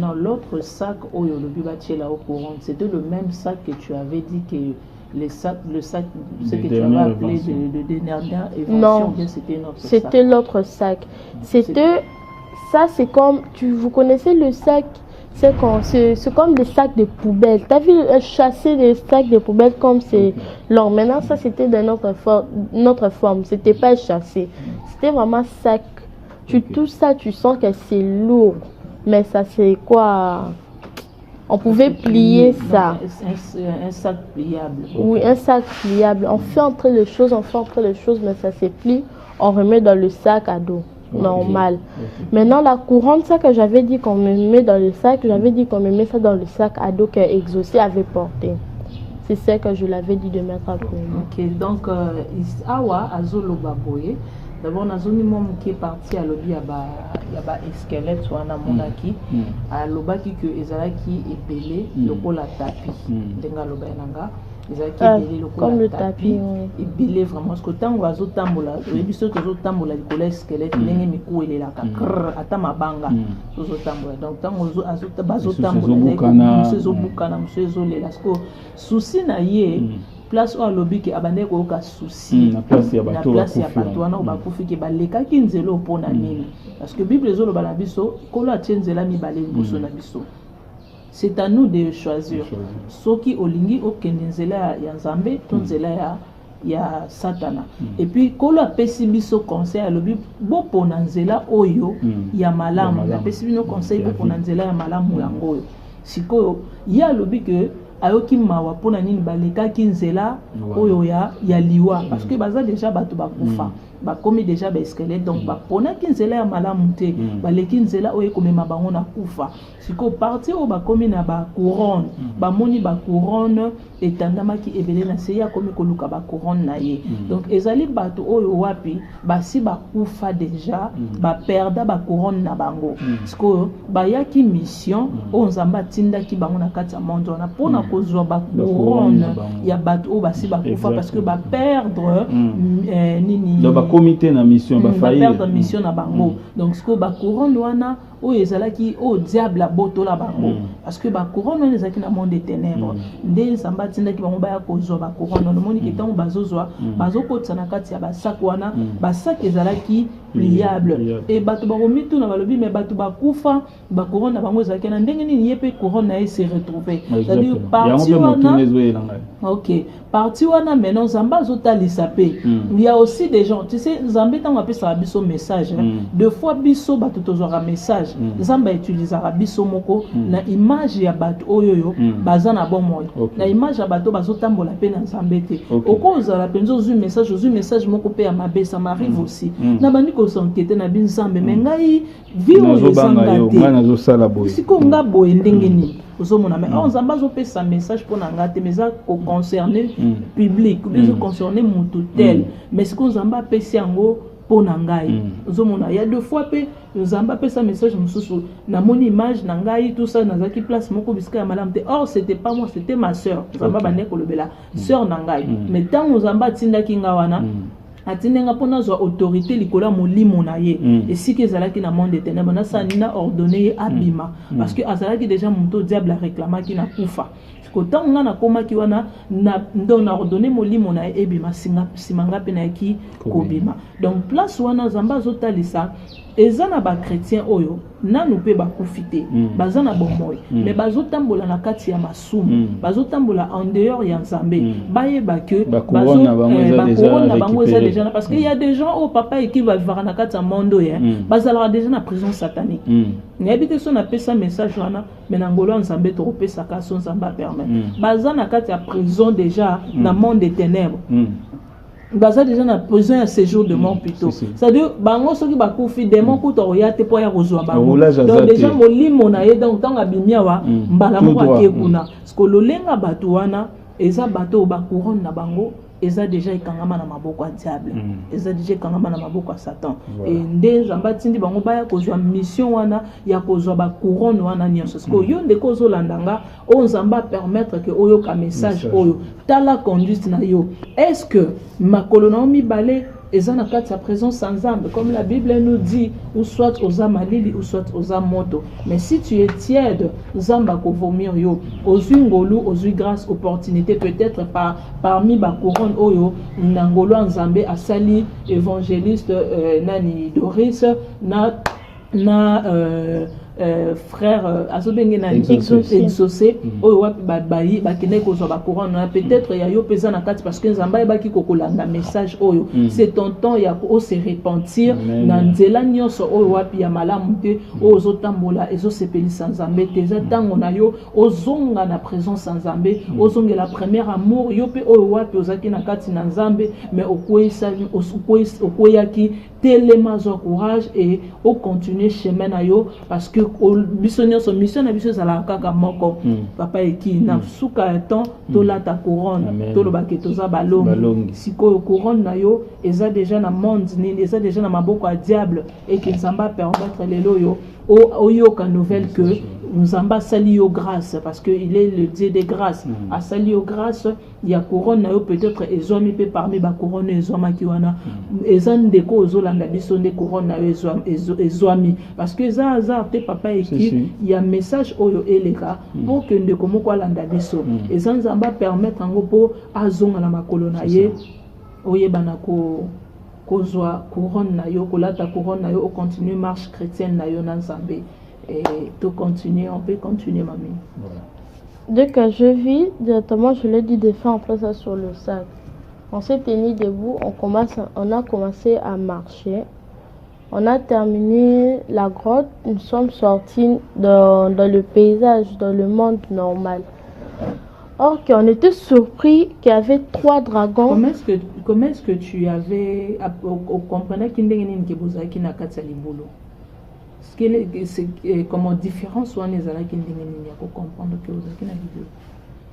maintenant, l'autre sac, au là au courant, c'était le même sac que tu avais dit que le sac, ce que tu avais appelé de dernière évention. Non, c'était l'autre sac. Ça, c'est comme, vous connaissez le sac, c'est comme des sacs de poubelle. Tu as vu chasser des sacs de poubelle comme c'est long. Maintenant, ça, c'était de notre forme. C'était pas chassé. C'était vraiment sac. Tu touches ça, tu sens que c'est lourd. Mais ça, c'est quoi? On pouvait plier ça. Un sac pliable. Oui, un sac pliable. On fait entrer les choses, mais ça se plie. On remet dans le sac à dos. Normal. Maintenant, la couronne, ça que j'avais dit qu'on me met dans le sac, j'avais dit qu'on me met ça dans le sac à dos que Exaucé avait porté. C'est ça que je l'avais dit de mettre à couronne. Ok, donc, Awa, Azolo Baboye. D'abord, dans une moment qui est parti à l'objet, il y a un squelette, soit un monaki, à l'obaki que Ezalaki est belé, le col à tapis. Denga l'obainanga, Ezalaki est belé, le col à tapis. Et belé vraiment, parce que tant que vous tambola, vous avez vu ce que vous tambola, le col squelette, n'engagez mikou et là, atama banga, vous tambola. Donc, tant que vous tambola, monsieur Zobukana, monsieur Zolé, parce que souci naïe. Place où lobby qui abandonne au cas souci la place il y a bateau na ba kufi ke baleka kinzelo pona nini parce que Bible zolo bala biso ko la tienzela mi balé boso na biso. C'est à nous de choisir soki olingi okendenzela ya Nzambe tonzela ya Satana. Et puis ko la pesi biso conseil lobby bo pona nzela oyo ya malamu la pesi bino conseil bo pona nzela ya malamu yango sikoyo ya lobby que ayoki mawa pona nini baleka kinzela oyo ya liwa parce que baza déjà bato bakufa bakomi déjà ba squelette donc ba pona kinzela ya malamu te baleki nzela oyo komema bango na kufa siko parti o bakomi na ba couronne ba moni ba couronne etandamaki ebele na seya komi koluka ba couronne na ye donc ezali bato oyo wapi basi bakufa déjà ba perda ba couronne na bango siko bayaki mission o Nzamba tindaki bango na kati ya monde na pona kozwa ba couronne ya bato o basi bakufa parce que ba perdre nini comité na mission ba perdre mission na bango donc ce que ba couronne wana o ezalaki o diable boto la bango parce que ba couronne wana ezalaki na monde des ténèbres nde Nzamba tindaki bango ba ya kozwa ba couronne no moni ke tango bazozwa bazokotsa na kati ya ba sac wana ba sac ezalaki pliable et bato ba romitu na balobi mais bato bakufa ba couronne na bango ezalaki na ndenge nini yepe couronne na se retrouver c'est-à-dire parti wana OK parti wana maintenant Nzamba azotalisa pe il y a aussi des gens tu sais Nzambe tango apesa biso message deux fois biso bato tozora message Nzamba utilisera biso moko na image ya bato oyoyo baza na bon moyo na image ya bato bazotambola pe na Nzambe te okozala penzo zu message moko pe ya mabe ça m'arrive aussi na bandi ko s'enquêter na bin Nzambe mais ngai vio ezanga te nazo sala boy siko nga boy ndenge ni ozomona mais Nzamba azopesa message pour nanga te mais ça concerner public ou bien concerner mutu tel mais siko Nzamba apesi yango pona ngai ozomona il y a deux fois pe Nzamba pesa message mususu na mon image na ngai tout ça nazaki place moko bisika ya malamu te or c'était pas moi c'était ma sœur Nzamba bande ko lobela sœur na ngai mais tant Nzamba tindaki nga wana atinenga pona zo autorité likola molimo na ye et si que zalaki na monde des ténèbres na ça nina ordonné abima parce que azalaki déjà monto diable réclamaki na kufa kotan nga na koma ki wana na ndona ordonné molimo na ebima simanga pe na ki kobima donc place wana Nzamba zotalisa ezana ba chrétien oyo nanu pe bakufite bazana bomoi mais bazotambola na kati ya masumu bazotambola en dehors ya Nzambe bayeba que bazo bango eza déjà parce que il y a des gens au papa qui va vivre na kati ya monde bazala déjà na prison satanique n'habite son appelle ça message wana mais ngolo Nzambe to pesa ka son Nzamba permet bazana kati ya prison déjà na monde des ténèbres baza déjà na prison ya séjour de mort plutôt c'est-à-dire bango soki bakufi démon ko to ya te po ya kozwa bango donc déjà molimo na ye donc tanga bimia wa mbala mo ake kuna sko lolenga bato wana eza bato ba couronne na bango eza déjà ekangama na maboko ya diable eza déjà ekangama na maboko ya Satan et nde Nzamba tindi bango baya kozwa mission wana ya kozwa ba couronne wana nyonso parce que yo ndeko ozolandanga o Nzamba permettre que oyo ka message oyo tala conduite na yo est-ce que makolo na mibale eza na kati ya présence sans Nzambe, comme la Bible nous dit, ou soit oza malili ou soit oza moto. Mais si tu es tiède, Nzamba ko vomir yo, ozui ngolu, ozui grâce, opportunité, peut-être parmi ba couronne oyo, nangolo Nzambe asali évangéliste nani Doris frère azobenge na exaucé oyo wapi bayi bakende kozwa ba couronne peut-être ya yo pesa na kati parce que Nzamba ebaki kokolanda message oyo c'est ton temps ya ko se repentir na nzela nyonso oyo wapi ya malamu te oyo ozotambola ezosepelisa Nzambe te eza ntango na yo ozonga na présence ya Nzambe ozonga la première amour yo pe oyo wapi ozaki na kati na Nzambe mais okweyaki telema zo courage et au continuer chemin na yo parce que mission na biso ezala kaka moko papa eki na suka temps tola ta couronne toloba ke toza balongi sikoyo couronne na yo eza déjà na monde nini eza déjà na maboko ya diable et que Nzamba permettre lelo yo oyoka nouvelle que Nzamba sali yo grâce parce que il est le Dieu des grâces a sali yo grâce ya couronne na yo peut-être ezwami pe parmi ba couronne ezwamaki wana ezande ko ozolanda biso nde couronne na yo ezwami parce que za te papa eki ya message oyo eleka pour que ndeko moko alanda biso Nzamba permettre ngo po azonga na makolo na ye oyebana ko kozwa couronne na yo kolata couronne na yo au continuer marche chrétienne na yo na Nzambe et tout continuer on peut continuer mamie. Voilà. Dès que je vis directement je l'ai dit de faire en place ça sur le sac. On s'est tenu debout, on a commencé à marcher. On a terminé la grotte, nous sommes sortis dans le paysage, dans le monde normal. Or qu'on était surpris qu'il y avait 3 dragons. Comment est-ce que tu avais comprenez qu'il y a une qui n'a qu'à libolo. C'est comment différence ou on est allé qu'il y a comprendre que vous avez une vidéo.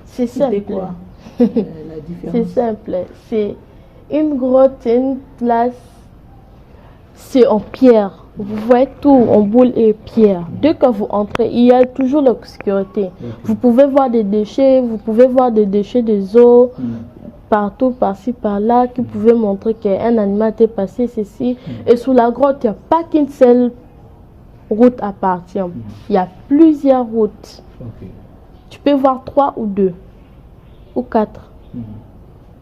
C'est simple. C'était quoi la différence? C'est simple. C'est une grotte, une place. C'est en pierre. Vous voyez tout en boule et pierre. Dès que vous entrez, il y a toujours l'obscurité. Vous pouvez voir des déchets, des os, partout, par-ci, par-là, qui pouvaient montrer qu'un animal était passé, ceci. Et sous la grotte, il n'y a pas qu'une seule route à partir. Il y a plusieurs routes. Tu peux voir 3 ou 2 ou 4.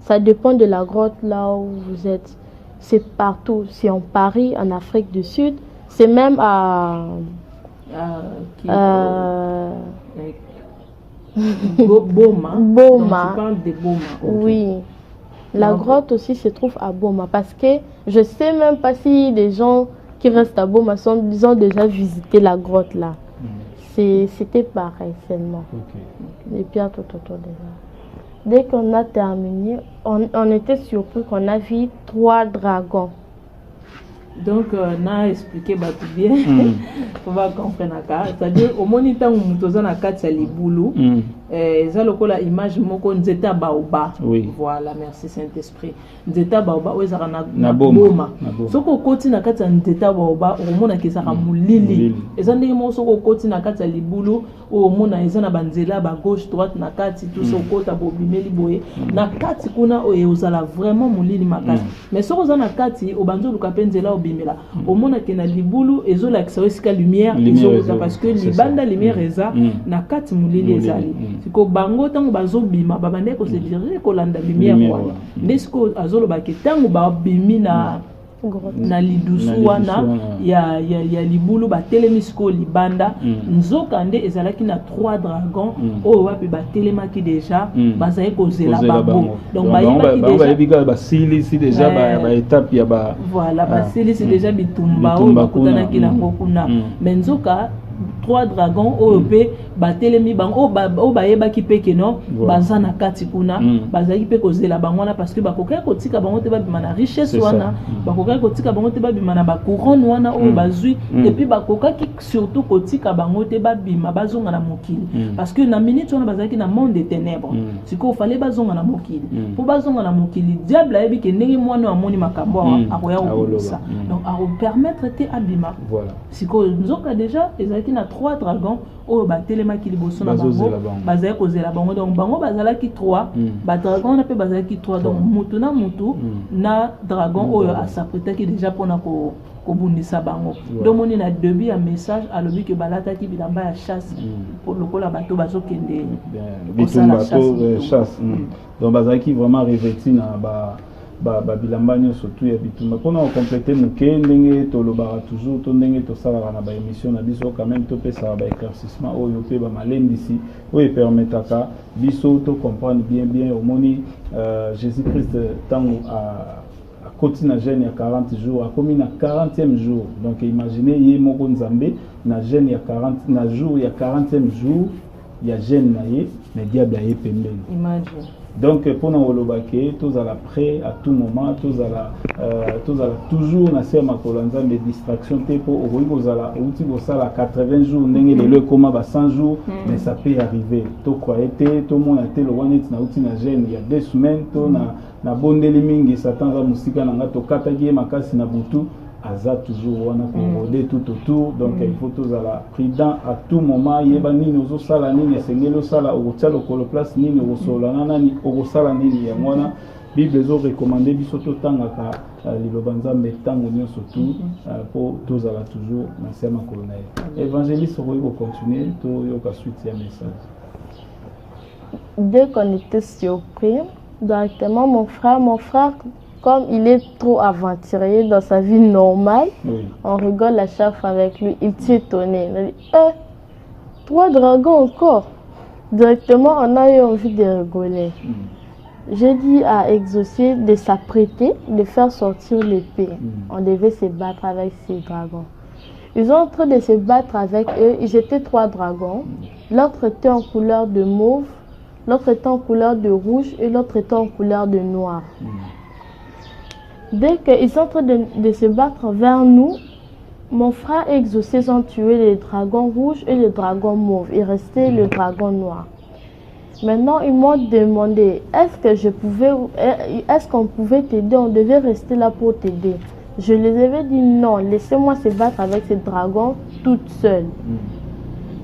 Ça dépend de la grotte là où vous êtes. C'est partout. C'est en Paris, en Afrique du Sud. C'est même à... Boma. Boma. Tu parles de Boma. Okay. Oui. La grotte aussi se trouve à Boma. Parce que je ne sais même pas si les gens qui restent à Boma ont déjà visité la grotte là. C'était pareil seulement. Les pierres tout autour déjà. Dès qu'on a terminé, on était surpris qu'on a vu 3 dragons. Donc, on a expliqué bien. On va comprendre. C'est-à-dire, au moniteur, on a na kati li boulou. Ça lokola image moko nzeta baoba. Voilà, merci Saint-Esprit. Nzeta baoba oza na boma. Soko koti na kati nzeta baoba, omona kezaka mulili. Eza ndenge mo soko koti na kati li boulou, omona eza na banzela ba gauche droite na kati tout soko ta bobimeli boye. Na kati kuna ozala vraiment mulili makasi. Mais soko za na kati obanzo luka penzela obimela. Omona ke na libulu ezola kisa esika lumière parce que libanda lumière eza na kati mulili ezali. Siko bango tango bazobima babande ko se dire ko landa lumière wana ndesiko azoloba ke tango babimi na lidusu wana ya libulu batelemi siko libanda nzoka nde ezalaki na 3 dragons oyo wapi batelemaki déjà bazali kozela bango donc bayebaki déjà basilisi déjà ba étape ya ba voilà basilisi déjà bitumba oyo bakutanaki nango kuna mais nzoka 3 dragons OEP batelemi bango o bayebaki peke no baza na kati kuna bazaki pe kozela bango wana parce que bakoka kotika bango te babima na richesse wana bakoka kotika bango te babima na ba couronne wana o bazui et puis bakoka surtout kotika bango te babima bazonga na mokili parce que na minute wana bazaki na monde des ténèbres siko fallait bazonga na mokili pour bazonga na mokili diable ayebi ke ndenge mwana amoni makambo akoya obisa donc a permettre te abima voilà siko nzoka déjà ezaki na 3 dragons oyo batelemaki liboso na bango bazali kozela bango donc bango bazalaki 3 badragon wana mpe bazalaki 3 donc mutu na mutu na dragon oyo asapretaki déjà mpona kobundisa bango domoni na début ya message alobi ke balataki bilamba ya chasse lokola bato bazokende kosala chasse donc bazalaki vraiment revêti na bilamba nyonso tu ya bitumba mpona kokomplete moke ndenge tolobaka toujours to ndenge tosalaka na baémission na biso quand même topesaka baéclaircissement oyo mpe bamalendisi oyo epermetaka biso tocomprendre bien omoni Jésus Christ ntango akoti na jeune ya 40 jours akomi na 40e jour donc imaginez ye moko nzambe na jeune ya 40 na jour ya 40e jour ya jeune na ye mais diable aye pembeni imagine. Donc, pour nous, tous à la prêt à tout moment, tous à la toujours na ser makolanza mais distraction te pour aux à la outil aux à la 80 jours n'engé le coma ba 100 jours mais ça peut arriver. To croyez tout monde a été le one na outil na jeune il y a 2 semaines to na bondeli mingi satan za musika na ngato katagi makasi na butu aza toujours wana pour rôder tout autour donc il faut tous à la prudent à tout moment yeba nini ozo sala nini sengelo sala o tshalo ko place nini o sola nani o sala nini ya mwana bible zo recommander biso to tangaka liloba nzambe tango nyonso tout pour tous à la toujours na sema colonel évangéliste ko continuer to yoka suite ya message. Dès qu'on était surpris directement mon frère comme il est trop aventurier dans sa vie normale, on rigole à chaque fois avec lui. Il s'est étonné. Il a dit 3 dragons encore. Directement, on a eu envie de rigoler. J'ai dit à Exaucé de s'apprêter, de faire sortir l'épée. On devait se battre avec ces dragons. Ils sont en train de se battre avec eux. Ils étaient 3 dragons. L'autre était en couleur de mauve, l'autre était en couleur de rouge et l'autre était en couleur de noir. Dès qu'ils sont en train de se battre vers nous, mon frère Exaucé ont tué les dragons rouges et les dragons mauves. Il restait le dragon noir. Maintenant, ils m'ont demandé est-ce qu'on pouvait t'aider, on devait rester là pour t'aider. Je les avais dit non, laissez-moi se battre avec ces dragons toute seule.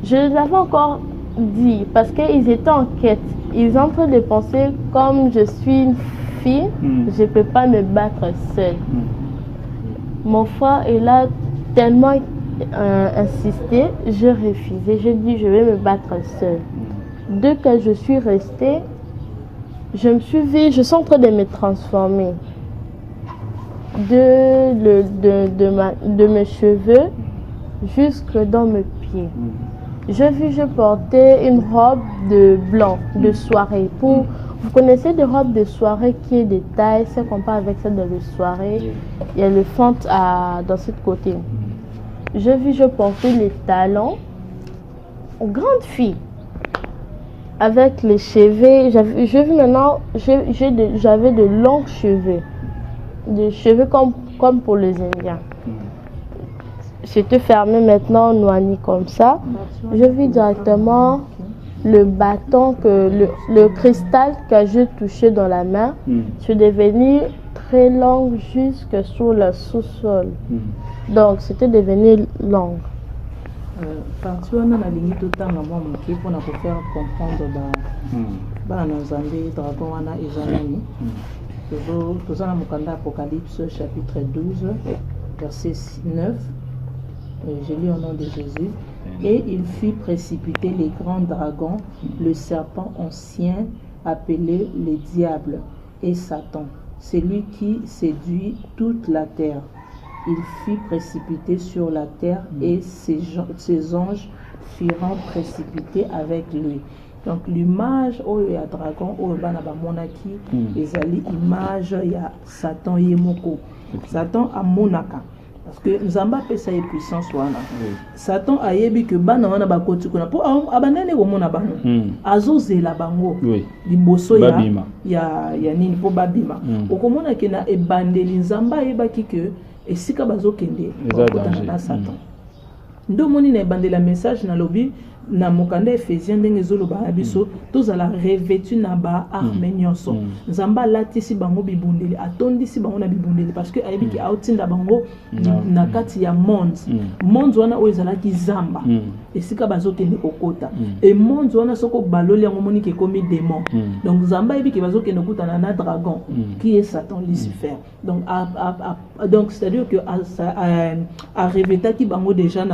Je les avais encore dit parce qu'ils étaient en quête. Ils sont en train de penser comme je suis une fille, je ne peux pas me battre seule. Mon frère est là tellement insisté, j'ai refusé. J'ai dit je vais me battre seule. Dès que je suis restée, je me suis vue, je suis en train de me transformer. De mes cheveux jusque dans mes pieds. Je portais une robe de blanc de soirée. Vous connaissez des robes de soirée qui est de taille, c'est qu'on parle avec celle de la soirée. Il y a le fente dans ce côté. Je portais les talons. Grande fille. Avec les cheveux, j'avais de longs cheveux. Des cheveux comme pour les Indiens. J'étais fermée maintenant, noyée comme ça. Je vis directement le bâton, le cristal que j'ai touché dans la main. Je suis devenue très longue jusque sur le sous-sol. Donc c'était devenu long. Parti wana na lingi totanga mwa moke mpona kofaire comprendre bana na nzambe dragon wana eza nani. Toza na mokanda Apocalypse chapitre 12 verset 9. Je lis au nom de Jésus. Et il fit précipiter les grands dragons, le serpent ancien appelé le diable et Satan, celui qui séduit toute la terre. Il fit précipiter sur la terre et ses anges firent précipiter avec lui. Donc l'image oyo ya dragon oyo bana bamonaki ezali image ya Satan yemoko. Satan amonaka parce que nzamba pesa ye puissance wana. Satan ayebi que bana wana bakoti kuna po abanene komona bango. Azozela bango. Liboso ya nini po babima. Okomona ke na ebandeli nzamba yebaki que esika bazokende na Satan. Ndo moni na ebandela message na lobi na mokanda Ephésien ndenge zoloba biso tozala revêtu na ba arme nyonso nzamba latisi bango bibundeli atondisi bango na bibundeli parce que ayebi ki autinda bango na kati ya monde wana oyo ezalaki zamba esika bazokende kokota et monde wana soko baloli yango moni ke komi démon donc nzamba ayebi ki bazokende kokutana na dragon qui est Satan Lucifer donc c'est-à-dire que a revêtaki bango déjà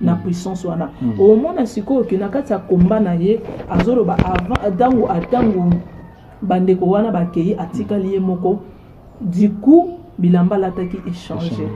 na puissance wana au monde siko que na kati ya komba na ye azoloba avant atango bandeko wana bakei atikali ye moko du coup bilamba lataki échanger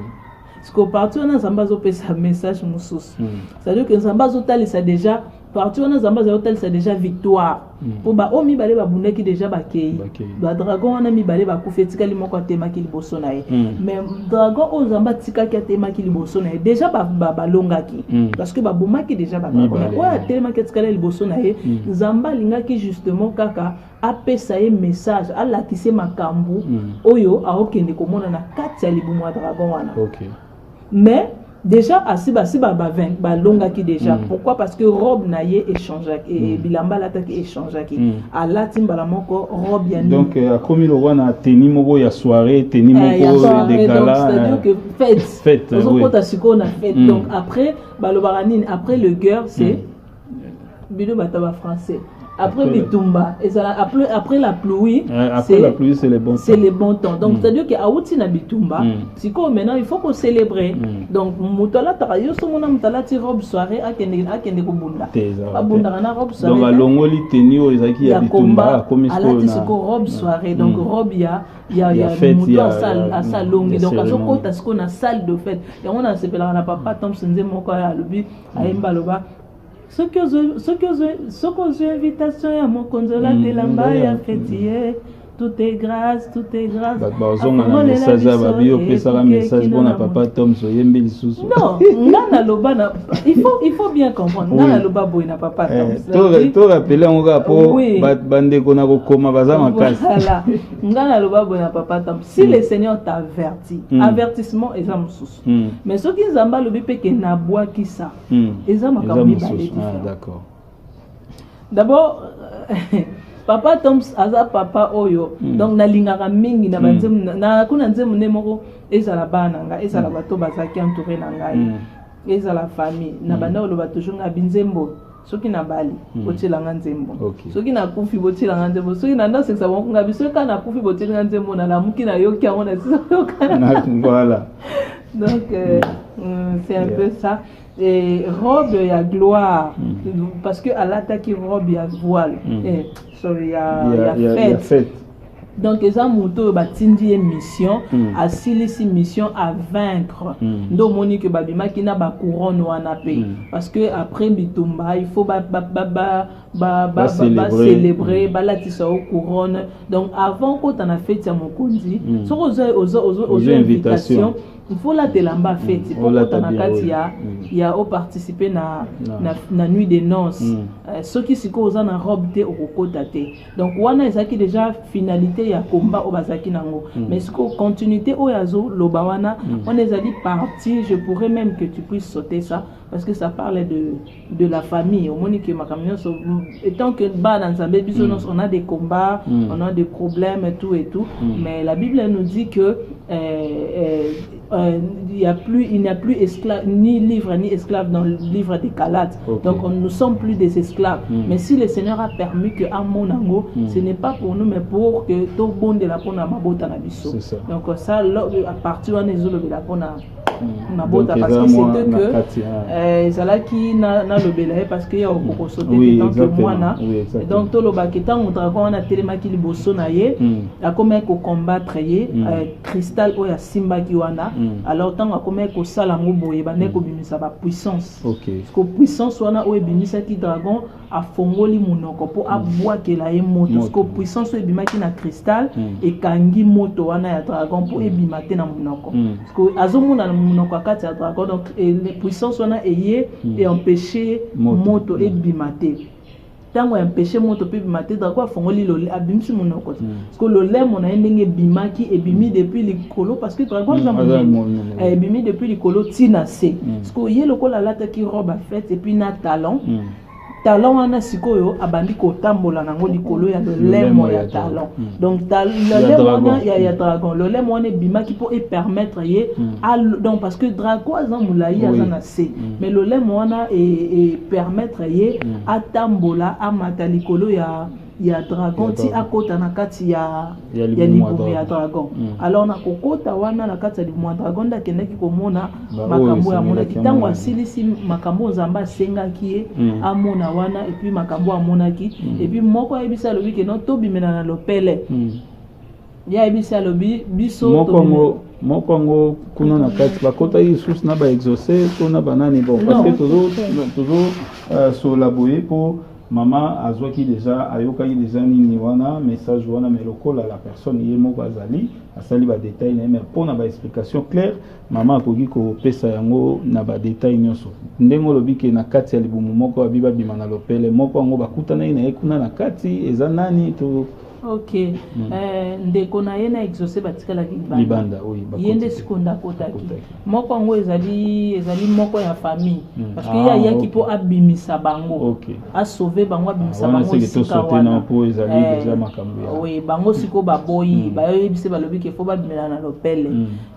siko partout wana nzamba zopesa message mususu c'est-à-dire que nzamba zotalisa déjà partout wana nzamba zotalisa déjà victoire pour ba omi balé ba bundaki déjà bakei ba dragon wana mi balé ba kufetika limoko atemaki liboso na ye mais dragon o nzamba tikaki atemaki liboso na ye déjà ba longaki parce que ba bomaki déjà ba dragon o atemaki atikala liboso na ye nzamba lingaki justement kaka apesa ye message alakise makambu oyo aokende komona na kati ya libumu ya dragon wana mais déjà asiba longa qui déjà pourquoi parce que robe na ye échange et bilamba lataki échange qui à latim balamoko robe ya donc comme il wana tenue moko ya soirée tenue moko de gala c'est-à-dire que fête on compte siko na fête donc après balobaranine après le guerre c'est bino bataba français après bitumba et ça après la pluie c'est le bon temps. C'est le bon temps. Donc c'est à dire que aouti na bitumba siko maintenant il faut qu'on célébrer. Donc mutala tarayo so mona mutala ti robe soirée akende ko bunda. Abunda na robe soirée. Donc alongoli tenio ezaki ya bitumba comme siko robe soirée donc robe ya muto à salle longue donc azokota siko na salle de fête. Et on a sepela na papa Thompson moko ya lobi ayemba loba ce que j'ai invitation à mon consola de l'amba ya fêtier tout est grâce bazonga message ba bio pesa la message bon papa Tom so yembe lisusu non ngana loba na il faut bien comprendre ngana loba boy na papa Tom to rappeler on va pour bande kona ko koma baza makasi voilà ngana loba boy na papa Tom si le Seigneur t'avertit avertissement eza mususu mais ce qui nzamba lobi pe ke na bois qui ça eza makambi balé d'accord d'abord Papa Toms aza papa oyo donc na lingaka mingi na banzemu na kuna nzemu ne moko ezala bana nga ezala bato bazaki entouré na ngai ezala famille na banda oloba toujours nga binzembo soki na bali botilanga nzembo soki na kufi botilanga nzembo soki na ndase sa bongo nga biso kana kufi botilanga nzembo na lamuki na yoki yango na sisa yokana voilà donc c'est un peu ça. Et robe ya gloire parce que à l'attaque robe ya voile sorry ya fête donc eza moto batindi ye mission asilisi mission à vaincre ndo moni que babimaki na ba couronne wana pe parce que après bitumba il faut célébrer balatisa au couronne donc avant qu'on t'en a fait ya mokonzi soko aux invitation il faut la telamba fête pour que il y a participer na nuit des noces ceux qui siko oza na robe te okokota te donc wana ezaki déjà finalité ya combat au bazaki nango mais siko continuité o yazo loba wana on ezali parti je pourrais même que tu puisses sauter ça parce que ça parle de la famille au monique makamio étant que dans Nzambe biso on a des combats on a des problèmes et tout mais la Bible nous dit que il n'y a plus esclave ni livre ni esclave dans le livre des Galates donc nous sommes plus des esclaves mais si le Seigneur a permis que à mon ango ce n'est pas pour nous mais pour que tout bon de la pona mabota na biso donc ça à partir on est de la pona mabota parce que c'est que ezalaki na lobela parce que ya okoko sauter tant que mwana donc to lobaki tant on dragon na telemaki liboso na ye a comment ko combattre ye cristal o ya simba ki wana alors tant a comment ko sala ngoboye bande ko bimisa ba puissance ko puissance wana o ebimisa ki dragon a fongoli munoko po abwakela ye moto ko puissance o ebimaki na cristal et kangi moto wana ya dragon po ebimate na munoko ko azomuna munoko akati ya dragon donc les puissances wana eye et empêcher moto ebimate tango empêcher moto ebimate dragon afongoli lole abimisi munoko parce que lole mona ndenge bimaki ebimi depuis likolo parce que dragon ebimi depuis likolo tina se parce que ye lokola lata ki robe à fête et puis na talon talon wana sikoyo abandi kotambola nango likolo ya lolemo ya talon. Donc lolemo wana ya dragon, lolemo wana bimaki pour permettre ye donc parce que dragon azan mulai azana se mais lolemo wana et permettre ye atambola amata likolo ya dragon ti akota na kati ya libumu ya dragon. Alors na kokota wana na kati ya libumu ya dragon da kendaki komona makambo ya mona kitango asilisi makambo nzamba sengaki ye amona wana et puis makambo amonaki et puis moko yebisa lobi ke no to bimena na lopele ya yebisa lobi biso moko ngo kuna na kati bakota Yesus na ba exaucer to na banani bon parce que toujours sur la bouée pour maman azwaki déjà ayokaki déjà nini wana message wana mais lokola la personne ye moko azali asali ba détail mais pour na ba explication claire maman akoki ko pesa yango na ba détail nyonso ndengo lobiki na kati ya libumu moko abiba bima na lopele moko ngo bakutana ina ekuna na kati eza nani to ok ndeko na ye na exaucer batikala libanda oui yende sikonda kotaki moko ngo ezali moko ya famille parce que ya yaki po abimisa bango a sauver bango abimisa bango sika wana po ezali déjà makambo ya oui bango siko baboyi bayo bise balobi ke fo babimela na lopele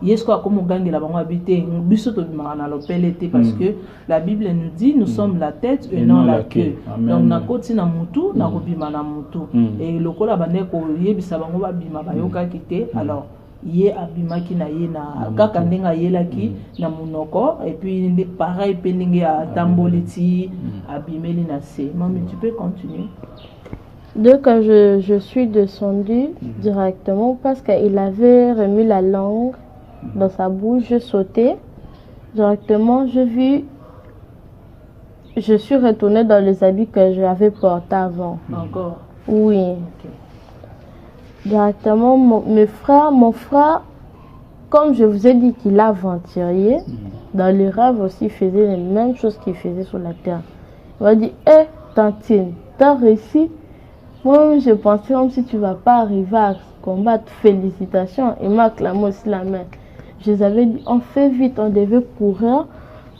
yesko akomo gangela bango abité biso to bimana na lopele te parce que la Bible nous dit nous sommes la tête et non la queue donc na koti na mutu na kobima na mutu et lokola ko yebisa bango babima bayoka kite alors ye abimaki na ye na kaka ndenga yelaki na munoko et puis pareil pendinge ya tamboliti abimeli na se. Maman, tu peux continuer. Donc quand je suis descendue directement parce qu'il avait remis la langue dans sa bouche, je sautais directement, je suis retournée dans les habits que j'avais portés avant. Encore? Oui. Okay. Directement, mon frère, comme je vous ai dit qu'il est aventurier, dans les rêves aussi, il faisait les mêmes choses qu'il faisait sur la terre. Il m'a dit, hé, Tantine, t'as réussi. Moi, je pensais comme si tu ne vas pas arriver à combattre. Félicitations. Il m'a clamé aussi la main. Je les avais dit, on fait vite, on devait courir.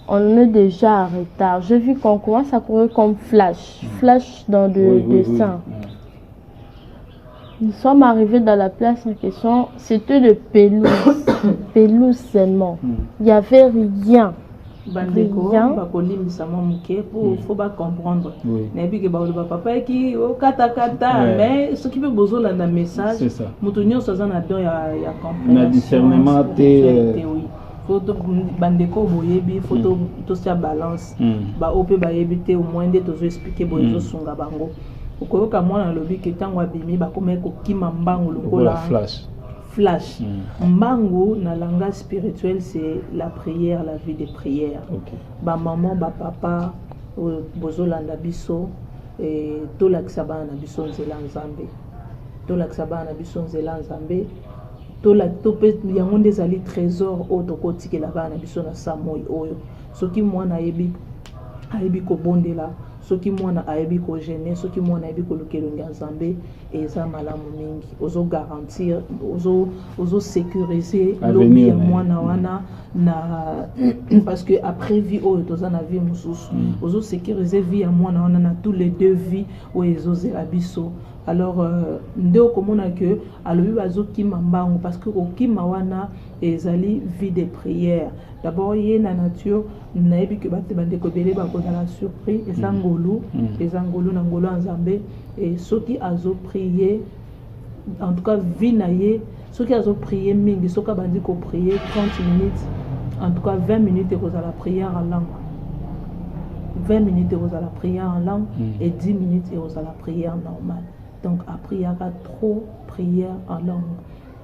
On est déjà en retard. J'ai vu qu'on commence à courir comme flash dans le sang. Nous sommes arrivés dans la place en question, c'était de pelouse, pelouse seulement. Il n'y avait rien. Bandeko, bakolimisa momuke pour faut pas comprendre. Nabi ke ba papa ki o kata mais ce qui veut besoin là dans message, mutunyo soza na don ya comprendre. Na discernement te photo bandeko boyebi photo to sia balance. Ba ope ba yebite au moins de tozo expliquer boyezo sunga bango. Okoyoka mwana lobi ke tango abimi bakoma kokima mbangu lokola flash. Mbangu na langage spirituel c'est la prière, la vie de prière. Ba maman, ba papa bozolanda biso et to lakisa bana biso nzela nzambe. To lakisa bana biso nzela nzambe. To la to pe yango ndezali trésor o to kotikela bana biso na samoi oyo. Soki mwana ayebi ko bondela soki mwana ayebi ko gêner soki mwana ayebi ko lukelonga nzambe eza malamu mingi ozo garantir ozo sécuriser lobi ya mwana wana na parce que après vie oyo toza na vie mususu ozo sécuriser vie ya mwana wana na tous les deux vies oyo ezozela biso. Alors nde okomona que alobi bazokima mbangu parce que okima wana ezali vie de prière. D'abord yé na nature nayebi que bate bandeko belé bakoza la surprise ezangolu na ngolo nzambe et soki azo prier en tout cas vie na ye soki azo prier mingi soka bandi ko prier 30 minutes en tout cas 20 minutes ekoza la prière en langue. 20 minutes ekoza la prière en langue et 10 minutes ekoza la prière normale. Donc après il y a trop prière en langue,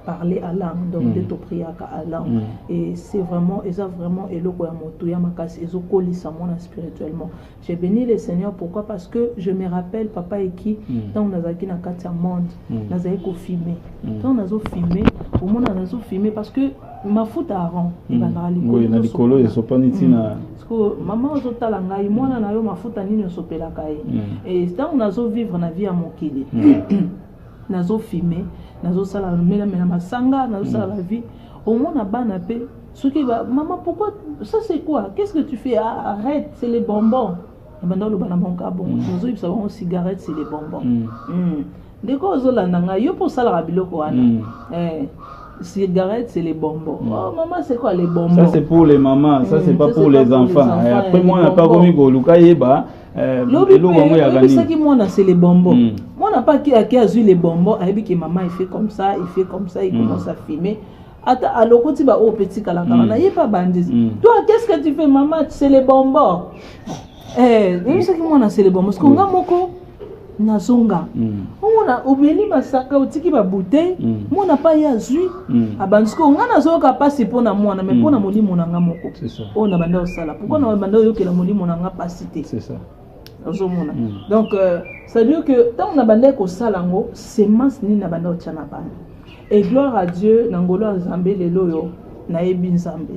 parler à langue, donc de to prière à langue. Et c'est vraiment eloko ya moto ya makasi ezokolisa mona spirituellement. J'ai béni le Seigneur pourquoi parce que je me rappelle papa et qui tant on azaki na kati ya monde, nazali ko filmer. Tant nazo filmer, au monde nazo filmer parce que mafuta Aaron ibandara likolo. Oui, na likolo esopani tina. Maman ozotala ngai mwana na yo mafuta nini osopelaka ye. Et tant on nazo vivre na vie ya mokili. Nazo filmer, nazo sala mela masanga, nazo sala la vie. Au moins na bana pe, ce qui va maman pourquoi ça c'est quoi? Qu'est-ce que tu fais? Arrête, c'est les bonbons. abanda lo bana monka bon ozo ibisa bon cigarette c'est les bonbons ndeko ozo landanga yo pour ça la biloko wana cigarette c'est les bonbons. Oh maman c'est quoi les bonbons? Ça c'est pour les mamans, ça c'est pas pour les enfants. Après moi on n'a pas commis goluka yeba ça qui moi c'est les bonbons. Moi n'a pas qui a vu les bonbons, a dit que maman il fait comme ça, il commence à filmer. Attends, alors quand tu vas au petit calacana, il n'y a pas bandit. Toi qu'est-ce que tu fais maman? C'est les bonbons. Ça qui moi c'est les bonbons parce qu'on a moko nazonga on a oublié masaka otiki ba bouteille moi n'a pas yazu abansko nga nazoka passer pona mwana mais pona molimo nanga moko c'est ça on a banda osala pourquoi na banda yokela molimo nanga pasité c'est ça ozomona donc ça veut dire que tant on a banda ko salango semence ni na banda ochana bana et gloire à Dieu nangolo nzambe lelo yo na yebi nzambe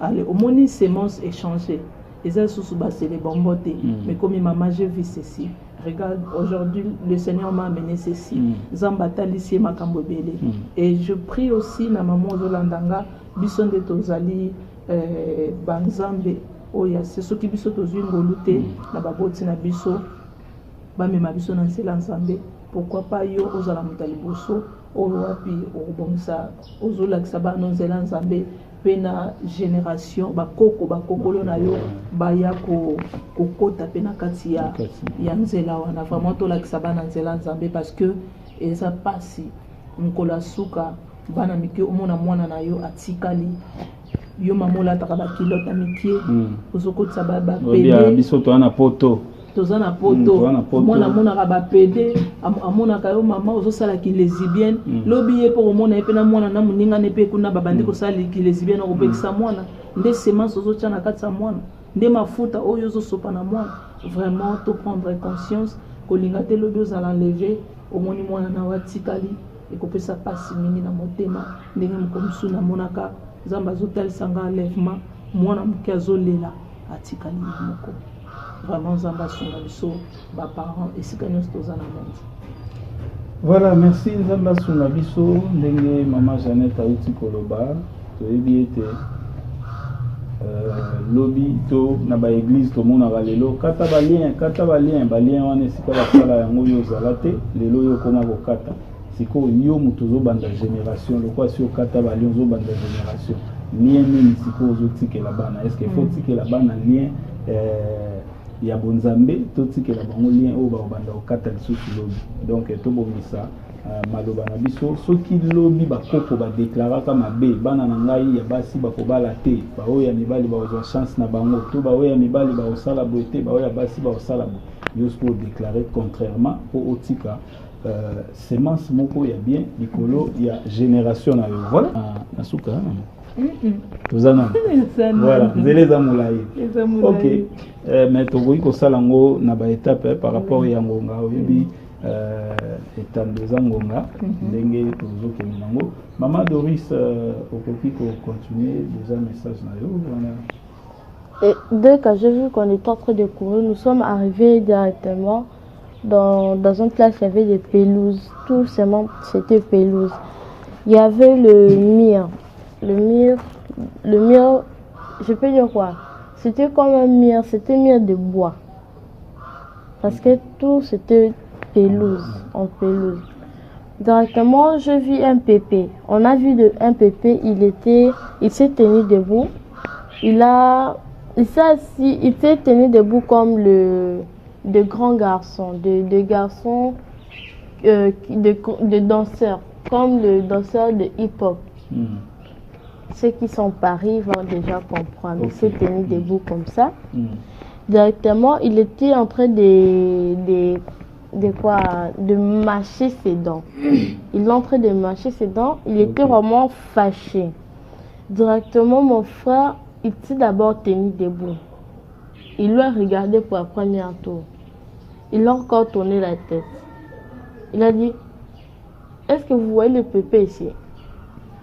allez omoni semence échanger les sous bas c'est les bombotés mais comme maman j'ai vu ceci. Regarde, aujourd'hui, le Seigneur m'a amené ceci. Zambata lycée Makambobele. Et je prie aussi, na maman Zolandanga, bison de Tozali, Banzambe, Oya, c'est ce qui biso Tozu Ngolute, na baboti na biso, Bamema biso na Nzambe. Pourquoi pas yo, Ozala Mutaliboso, Owapi, Obonsa, Ozola Ksaba, Nonzela Nzambe. Pena génération bakoko na yo baya ko kota pena katia ya nzela wana vraiment to la kisabana nzela nzambe parce que eza pasi nkola suka bana miki omona mwana na yo atikali yo mamola takaba kilota miki ozokotsa ba pele biso to na poto tozana poto mwana mona ba pede amona kayo mama ozosala ki lesbienne lobi ye pour mona epena mwana na muninga ne pe kuna babandi ko sala ki lesbienne ko pekisa mwana nde semence ozotia na katsa mwana nde mafuta oyo ozosopa na mwana vraiment to prendre conscience ko linga te lobi ozala enlever omoni mwana na watikali ekopesa pasi mingi na motema ndenge mokomsu na monaka zamba zotalisa nga enlèvement mwana muke azolela atikali moko vraiment Zamba Sunga biso ba parents et c'est que nous tous en monde. Voilà, merci Zamba Sunga biso ndenge maman Jeannette auti koloba to ebiete lobby to na ba église to mona lelo kata balien wana sika ba sala yango yo zalate lelo yo koma ko kata siko yo mutuzo banda génération le quoi sur kata balien zo banda génération lien ni siko zo tikela bana est-ce que faut tikela bana lien ya bonzambe to tikela bango lien o ba banda okata lisusu lobi donc to bomisa maloba na biso soki lobi bakoko ba déclaraka mabe bana na ngai ya basi bakobala te ba oya mibali ba ozo chance na bango to ba oya mibali ba osala boete ba oya basi ba osala bo yo pour déclarer contrairement au otika semence moko ya bien likolo ya génération na yo voilà nasuka tozana voilà nzeleza mulai OK mais tokoki kosala ngo na ba étape par rapport ya ngonga oyebi etandeza ngonga ndenge tozokende nango maman Doris okoki ko continuer déjà message na yo voilà. Et dès que j'ai vu qu'on était en train de courir, nous sommes arrivés directement dans une classe, il y avait des pelouses, tout simplement c'était pelouse. Il y avait le mur, je peux dire quoi? C'était comme un mur, c'était un mur de bois. Parce que tout c'était pelouse, en pelouse. Directement, je vis un pépé. On a vu un pépé, il s'est tenu debout. Il s'est tenu debout comme de grands garçons, de garçons, de danseurs, comme le danseur de hip-hop. Ceux qui sont Paris vont déjà comprendre. Il s'est tenu debout comme ça. Directement, il était en train de mâcher ses dents. Il est en train de mâcher ses dents. Il était vraiment fâché. Directement, mon frère, il s'est d'abord tenu debout. Il l'a regardé pour la première tour. Il a encore tourné la tête. Il a dit, est-ce que vous voyez le pépé ici?